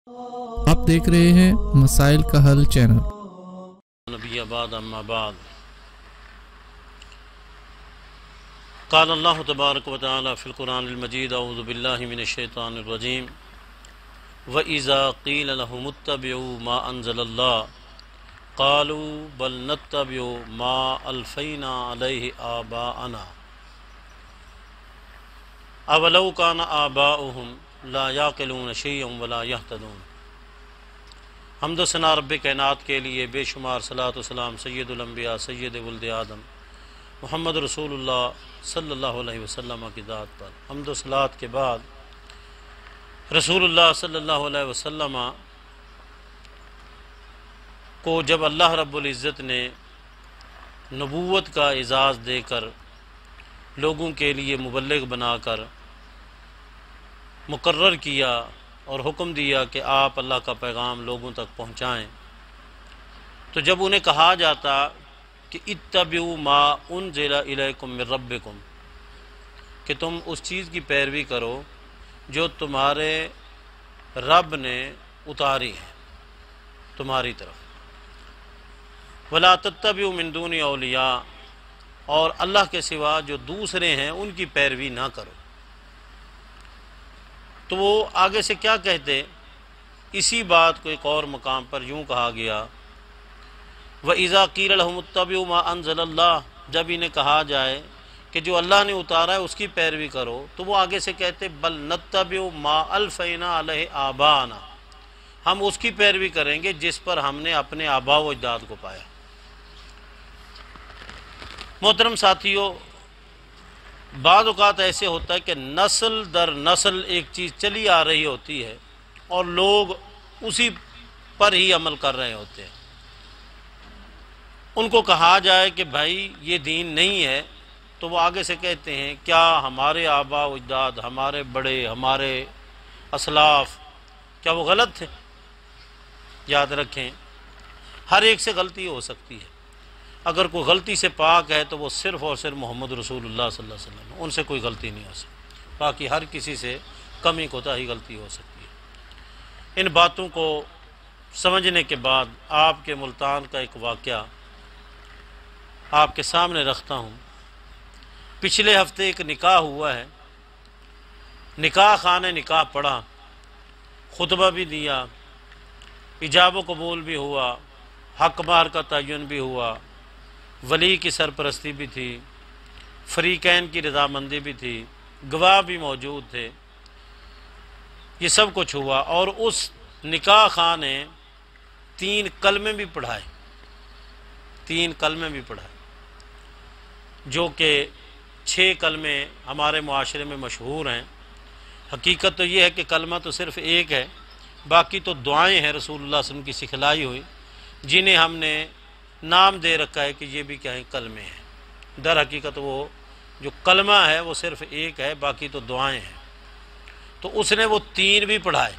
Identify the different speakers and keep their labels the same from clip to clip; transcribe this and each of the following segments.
Speaker 1: آپ دیکھ رہے ہیں مسائل کا حل چینل۔
Speaker 2: نبی بعد اما بعد قال اللہ تبارک و تعالی فی القرآن المجید اعوذ باللہ من الشیطان الرجیم وَإِذَا قِيلَ لَهُمُ اتَّبِعُوا مَا أَنزَلَ اللَّهُ قَالُوا بَلْ نَتَّبِعُ مَا أَلْفَيْنَا عَلَيْهِ آبَاءَنَا أَوَلَوْ كَانَ آبَاؤُهُمْ لَا يَعْقِلُونَ شَيْئًا وَلَا يَهْتَدُونَ۔ حمد و ثنا رب کائنات کے لیے بے شمار صلاۃ و سلام سید الانبیاء سید ولد آدم محمد رسول اللہ صلی اللہ علیہ وسلم کی ذات پر۔ حمد و صلاۃ کے بعد رسول اللہ صلی اللہ علیہ وسلم کو جب اللہ رب العزت نے نبوت کا اعزاز دے کر لوگوں کے لیے مبلغ بنا کر مقرر کیا اور حکم دیا کہ آپ اللہ کا پیغام لوگوں تک پہنچائیں، تو جب انہیں کہا جاتا کہ اتبعوا ما انزل الیکم من ربکم، کہ تم اس چیز کی پیروی کرو جو تمہارے رب نے اتاری ہے تمہاری طرف، ولا تتبعوا من دون اولیاء، اور اللہ کے سوا جو دوسرے ہیں ان کی پیروی نہ کرو۔ تو وہ آگے سے کیا کہتے؟ اسی بات کو ایک اور مقام پر یوں کہا گیا وَإِذَا قِيلَ لَهُمُ اتَّبِعُوا مَا أَنزَلَ اللَّهُ، جب انہیں کہا جائے کہ جو اللہ نے اتارا ہے اس کی پیروی کرو، تو وہ آگے سے کہتے بل نتبع ما الفینا علیہ آباءنا، ہم اس کی پیروی کریں گے جس پر ہم نے اپنے آباء و اجداد کو پایا۔ محترم ساتھیو، بعض اوقات ایسے ہوتا ہے کہ نسل در نسل ایک چیز چلی آ رہی ہوتی ہے اور لوگ اسی پر ہی عمل کر رہے ہوتے ہیں۔ ان کو کہا جائے کہ بھائی یہ دین نہیں ہے، تو وہ آگے سے کہتے ہیں کیا ہمارے آباء و اجداد، ہمارے بڑے، ہمارے اسلاف، کیا وہ غلط تھے؟ یاد رکھیں، ہر ایک سے غلطی ہو سکتی ہے۔ اگر کوئی غلطی سے پاک ہے تو وہ صرف اور صرف محمد رسول اللہ صلی اللہ علیہ وسلم، ان سے کوئی غلطی نہیں ہو سکتی، باقی ہر کسی سے کمی کوتاہی غلطی ہو سکتی ہے۔ ان باتوں کو سمجھنے کے بعد آپ کے ملتان کا ایک واقعہ آپ کے سامنے رکھتا ہوں۔ پچھلے ہفتے ایک نکاح ہوا ہے، نکاح خانے نکاح پڑھا، خطبہ بھی دیا، ایجاب و قبول بھی ہوا، حق مہر کا تعین بھی ہوا، ولی کی سرپرستی بھی تھی، فریقین کی رضامندی بھی تھی، گواہ بھی موجود تھے، یہ سب کچھ ہوا۔ اور اس نکاح خاں نے 3 کلمے بھی پڑھائے، 3 کلمے بھی پڑھائے، جو کہ 6 کلمے ہمارے معاشرے میں مشہور ہیں۔ حقیقت تو یہ ہے کہ کلمہ تو صرف ایک ہے، باقی تو دعائیں ہیں رسول اللہ صلی اللہ علیہ وسلم کی سکھلائی ہوئی، جنہیں ہم نے نام دے رکھا ہے کہ یہ بھی کیا ہیں، کلمے ہیں۔ در حقیقت وہ جو کلمہ ہے وہ صرف ایک ہے، باقی تو دعائیں ہیں۔ تو اس نے وہ 3 بھی پڑھائے،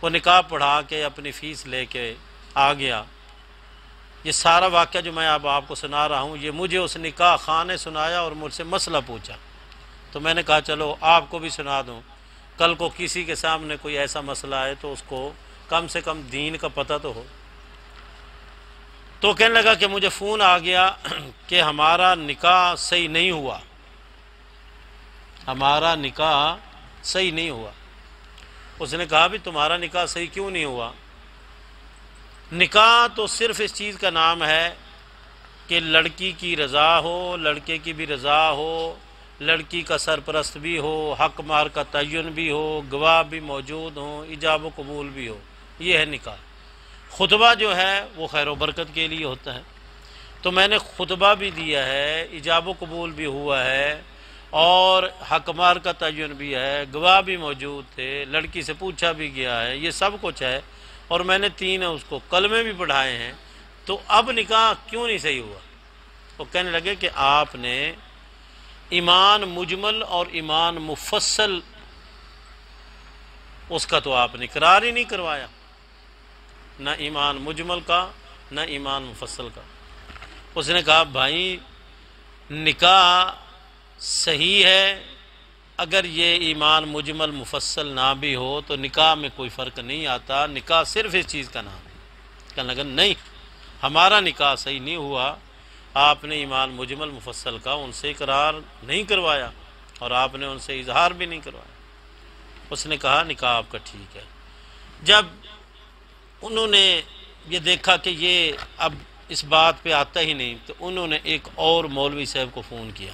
Speaker 2: وہ نکاح پڑھا کے اپنی فیس لے کے آ گیا۔ یہ سارا واقعہ جو میں اب آپ کو سنا رہا ہوں، یہ مجھے اس نکاح خاں نے سنایا اور مجھ سے مسئلہ پوچھا، تو میں نے کہا چلو آپ کو بھی سنا دوں، کل کو کسی کے سامنے کوئی ایسا مسئلہ آئے تو اس کو کم سے کم دین کا پتہ تو ہو۔ تو کہنے لگا کہ مجھے فون آ گیا کہ ہمارا نکاح صحیح نہیں ہوا، ہمارا نکاح صحیح نہیں ہوا۔ اس نے کہا بھی تمہارا نکاح صحیح کیوں نہیں ہوا؟ نکاح تو صرف اس چیز کا نام ہے کہ لڑکی کی رضا ہو، لڑکے کی بھی رضا ہو، لڑکی کا سرپرست بھی ہو، حق مہر کا تعین بھی ہو، گواہ بھی موجود ہوں، ایجاب و قبول بھی ہو، یہ ہے نکاح۔ خطبہ جو ہے وہ خیر و برکت کے لیے ہوتا ہے، تو میں نے خطبہ بھی دیا ہے، ایجاب و قبول بھی ہوا ہے، اور حق مہر کا تعین بھی ہے، گواہ بھی موجود تھے، لڑکی سے پوچھا بھی گیا ہے، یہ سب کچھ ہے، اور میں نے 3 اس کو کلمے بھی پڑھائے ہیں، تو اب نکاح کیوں نہیں صحیح ہوا؟ وہ کہنے لگے کہ آپ نے ایمان مجمل اور ایمان مفصل اس کا تو آپ نے اقرار ہی نہیں کروایا، نہ ایمان مجمل کا نہ ایمان مفصل کا۔ اس نے کہا بھائی نکاح صحیح ہے اگر یہ ایمان مجمل مفصل نہ بھی ہو تو نکاح میں کوئی فرق نہیں آتا، نکاح صرف اس چیز کا نام ہے۔ کہنے لگا نہیں، ہمارا نکاح صحیح نہیں ہوا، آپ نے ایمان مجمل مفصل کا ان سے اقرار نہیں کروایا اور آپ نے ان سے اظہار بھی نہیں کروایا۔ اس نے کہا نکاح آپ کا ٹھیک ہے۔ جب انہوں نے یہ دیکھا کہ یہ اب اس بات پہ آتا ہی نہیں، تو انہوں نے ایک اور مولوی صاحب کو فون کیا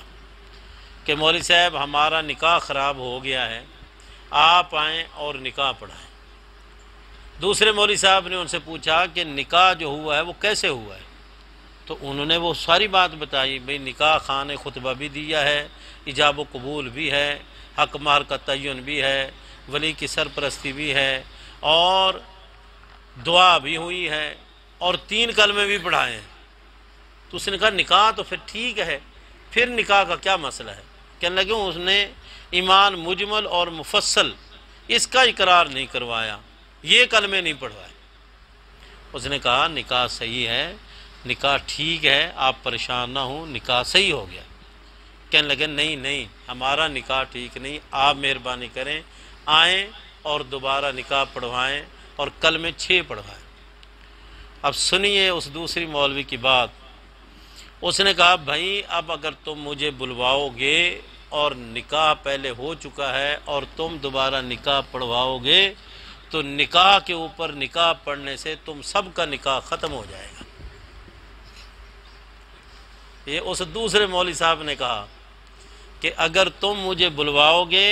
Speaker 2: کہ مولوی صاحب ہمارا نکاح خراب ہو گیا ہے، آپ آئیں اور نکاح پڑھائیں۔ دوسرے مولوی صاحب نے ان سے پوچھا کہ نکاح جو ہوا ہے وہ کیسے ہوا ہے؟ تو انہوں نے وہ ساری بات بتائی، بھئی نکاح خان نے خطبہ بھی دیا ہے، ایجاب و قبول بھی ہے، حق مہر کا تعین بھی ہے، ولی کی سرپرستی بھی ہے، اور دعا بھی ہوئی ہے، اور 3 کلمے بھی پڑھائے ہیں۔ تو اس نے کہا نکاح تو پھر ٹھیک ہے، پھر نکاح کا کیا مسئلہ ہے؟ کہنے لگے اس نے ایمان مجمل اور مفصل اس کا اقرار نہیں کروایا، یہ کلمے نہیں پڑھوائے۔ اس نے کہا نکاح صحیح ہے، نکاح ٹھیک ہے، آپ پریشان نہ ہوں، نکاح صحیح ہو گیا۔ کہنے لگے نہیں، ہمارا نکاح ٹھیک نہیں، آپ مہربانی کریں، آئیں اور دوبارہ نکاح پڑھوائیں اور کلمے 6 پڑھوائیں۔ اب سنیے اس دوسری مولوی کی بات۔ اس نے کہا بھائی اب اگر تم مجھے بلواؤ گے اور نکاح پہلے ہو چکا ہے اور تم دوبارہ نکاح پڑھواؤ گے تو نکاح کے اوپر نکاح پڑھنے سے تم سب کا نکاح ختم ہو جائے گا۔ یہ اس دوسرے مولوی صاحب نے کہا کہ اگر تم مجھے بلواؤ گے،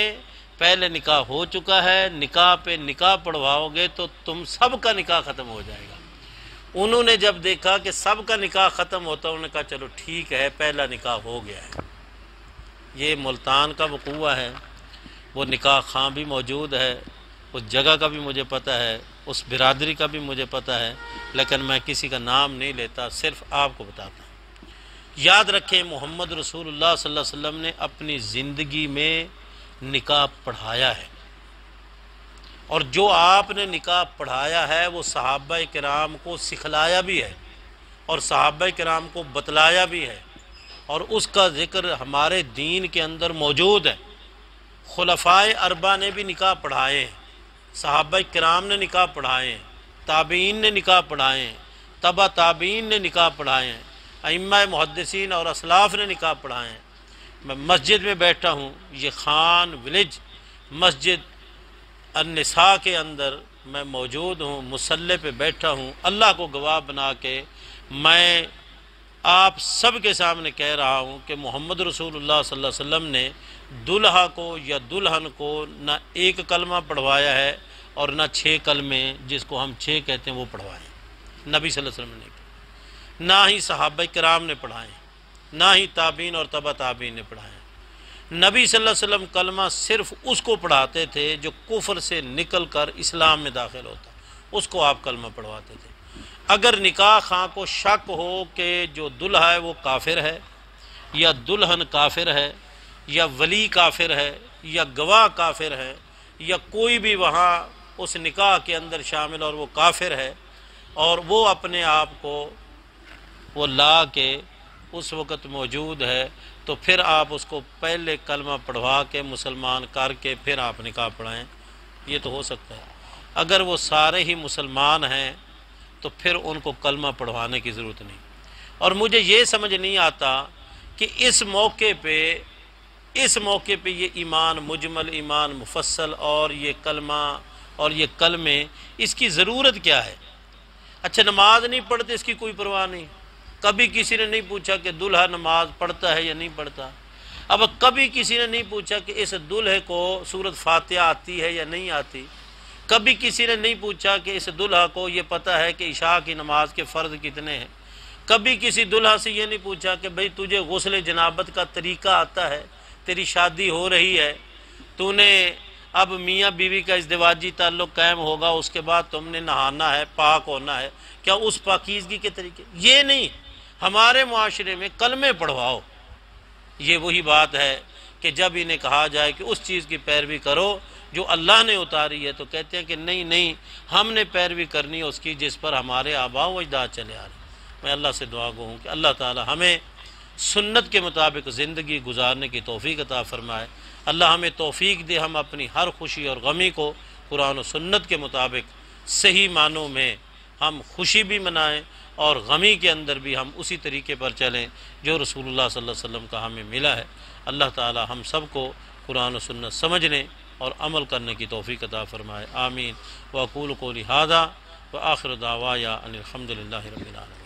Speaker 2: پہلے نکاح ہو چکا ہے، نکاح پہ نکاح پڑھواؤ گے تو تم سب کا نکاح ختم ہو جائے گا۔ انہوں نے جب دیکھا کہ سب کا نکاح ختم ہوتا، انہوں نے کہا چلو ٹھیک ہے، پہلا نکاح ہو گیا ہے۔ یہ ملتان کا وقوع ہے، وہ نکاح خاں بھی موجود ہے، اس جگہ کا بھی مجھے پتہ ہے، اس برادری کا بھی مجھے پتہ ہے، لیکن میں کسی کا نام نہیں لیتا، صرف آپ کو بتاتا ہوں۔ یاد رکھیں محمد رسول اللہ صلی اللہ علیہ وسلم نے اپنی زندگی میں نکاح پڑھایا ہے، اور جو آپ نے نکاح پڑھایا ہے وہ صحابہ کرام کو سکھلایا بھی ہے اور صحابہ کرام کو بتلایا بھی ہے، اور اس کا ذکر ہمارے دین کے اندر موجود ہے۔ خلفائے اربعہ نے بھی نکاح پڑھائے ہیں، صحابہ کرام نے نکاح پڑھائے ہیں، تابعین نے نکاح پڑھائے ہیں، تبع تابعین نے نکاح پڑھائے ہیں، ائمہ محدثین اور اسلاف نے نکاح پڑھائے ہیں۔ میں مسجد میں بیٹھا ہوں، یہ خان ولیج مسجد النساء کے اندر میں موجود ہوں، مصلی پہ بیٹھا ہوں، اللہ کو گواہ بنا کے میں آپ سب کے سامنے کہہ رہا ہوں کہ محمد رسول اللہ صلی اللہ علیہ وسلم نے دلہا کو یا دلہن کو نہ 1 کلمہ پڑھوایا ہے اور نہ 6 کلمے جس کو ہم 6 کہتے ہیں وہ پڑھوائے، نبی صلی اللہ علیہ وسلم نے، نہ ہی صحابہ کرام نے پڑھائے، نہ ہی تابعین اور تبع تابعین نے پڑھائے۔ نبی صلی اللہ علیہ وسلم کلمہ صرف اس کو پڑھاتے تھے جو کفر سے نکل کر اسلام میں داخل ہوتا، اس کو آپ کلمہ پڑھواتے تھے۔ اگر نکاح خاں کو شک ہو کہ جو دلہا ہے وہ کافر ہے یا دلہن کافر ہے یا ولی کافر ہے یا گواہ کافر ہے یا کوئی بھی وہاں اس نکاح کے اندر شامل اور وہ کافر ہے، اور وہ اپنے آپ کو وہ لا کے اس وقت موجود ہے، تو پھر آپ اس کو پہلے کلمہ پڑھوا کے مسلمان کر کے پھر آپ نکاح پڑھائیں، یہ تو ہو سکتا ہے۔ اگر وہ سارے ہی مسلمان ہیں تو پھر ان کو کلمہ پڑھوانے کی ضرورت نہیں۔ اور مجھے یہ سمجھ نہیں آتا کہ اس موقع پہ یہ ایمان مجمل، ایمان مفصل اور یہ کلمہ اور یہ کلمے، اس کی ضرورت کیا ہے؟ اچھا نماز نہیں پڑھتے، اس کی کوئی پرواہ نہیں، کبھی کسی نے نہیں پوچھا کہ دلہا نماز پڑھتا ہے یا نہیں پڑھتا۔ اب کبھی کسی نے نہیں پوچھا کہ اس دلہے کو سورۃ فاتحہ آتی ہے یا نہیں آتی۔ کبھی کسی نے نہیں پوچھا کہ اس دلہا کو یہ پتہ ہے کہ عشاء کی نماز کے فرض کتنے ہیں۔ کبھی کسی دلہا سے یہ نہیں پوچھا کہ بھئی تجھے غسل جنابت کا طریقہ آتا ہے، تیری شادی ہو رہی ہے، تو نے اب میاں بیوی کا ازدواجی تعلق قائم ہوگا، اس کے بعد تم نے نہانا ہے، پاک ہونا ہے، کیا اس پاکیزگی کے طریقے؟ یہ نہیں، ہمارے معاشرے میں کلمے پڑھواؤ۔ یہ وہی بات ہے کہ جب انہیں کہا جائے کہ اس چیز کی پیروی کرو جو اللہ نے اتاری ہے، تو کہتے ہیں کہ نہیں ہم نے پیروی کرنی ہے اس کی جس پر ہمارے آباء و اجداد چلے آ رہے ہیں۔ میں اللہ سے دعا گو ہوں کہ اللہ تعالی ہمیں سنت کے مطابق زندگی گزارنے کی توفیق عطا فرمائے۔ اللہ ہمیں توفیق دے ہم اپنی ہر خوشی اور غمی کو قرآن و سنت کے مطابق صحیح معنوں میں ہم خوشی بھی منائیں اور غمی کے اندر بھی ہم اسی طریقے پر چلیں جو رسول اللہ صلی اللہ علیہ وسلم کا ہمیں ملا ہے۔ اللہ تعالی ہم سب کو قرآن و سنت سمجھنے اور عمل کرنے کی توفیق عطا فرمائے، آمین۔ وأقول قولی ھذا وآخر دعوایا ان الحمد للہ رب العالمین۔